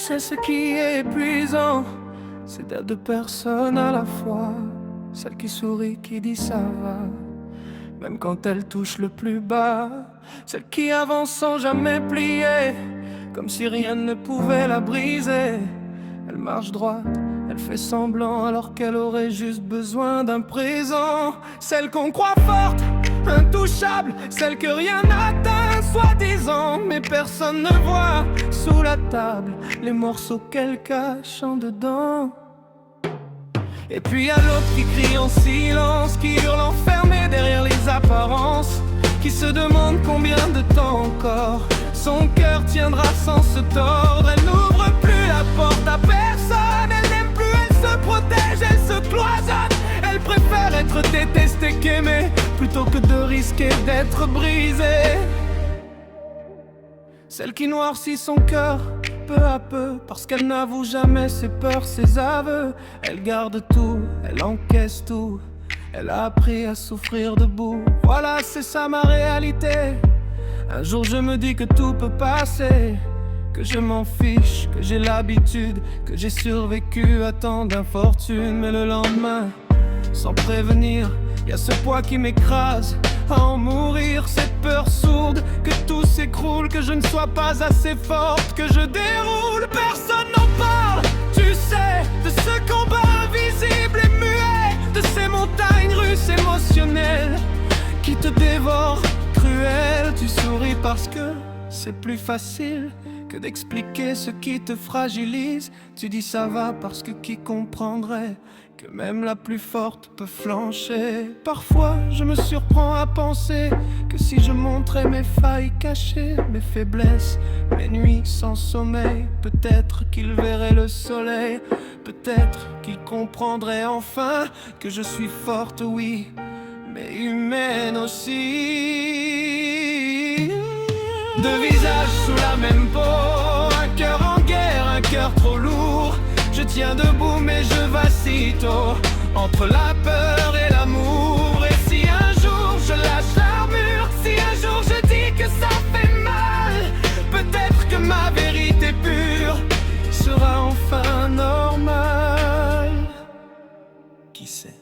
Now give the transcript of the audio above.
sais ce qui est épuisant, c'est d'être deux personnes à la fois. Celle qui sourit, qui dit ça va, même quand elle touche le plus bas. Celle qui avance sans jamais plier, comme si rien ne pouvait la briser. Elle marche droite, elle fait semblant alors qu'elle aurait juste besoin d'un présent. Celle qu'on croit forte, intouchable, celle que rien n'atteint, soi-disant, mais personne ne voit sous la table les morceaux qu'elle cache en dedans. Et puis y'a l'autre qui crie en silence, qui hurle enfermé derrière les apparences, qui se demande combien de temps encore son cœur tiendra sans se tordre. Elle n'ouvre plus la porte à personne, elle n'aime plus, elle se protège, elle se cloisonne. Elle préfère être détestée qu'aimée, plutôt que de risquer d'être brisée. Celle qui noircit son cœur peu à peu, parce qu'elle n'avoue jamais ses peurs, ses aveux. Elle garde tout, elle encaisse tout, elle a appris à souffrir debout. Voilà, c'est ça ma réalité. Un jour je me dis que tout peut passer, que je m'en fiche, que j'ai l'habitude, que j'ai survécu à tant d'infortunes. Mais le lendemain, sans prévenir, y a ce poids qui m'écrase. À en mourir, cette peur sourde que tout s'écroule, que je ne sois pas assez forte, que je déroule. Personne n'en parle, tu sais, de ce combat invisible et muet, de ces montagnes russes émotionnelles qui te dévorent, cruel. Tu souris parce que c'est plus facile que d'expliquer ce qui te fragilise. Tu dis ça va parce que qui comprendrait que même la plus forte peut flancher. Parfois je me surprends à penser que si je montrais mes failles cachées, mes faiblesses, mes nuits sans sommeil, peut-être qu'il verrait le soleil, peut-être qu'il comprendrait enfin que je suis forte, oui, mais humaine aussi. Deux visages sous la même peau, un cœur en guerre, un cœur trop lourd. Je tiens debout mais je vacille tôt, entre la peur et l'amour. Et si un jour je lâche l'armure, si un jour je dis que ça fait mal, peut-être que ma vérité pure sera enfin normale. Qui sait?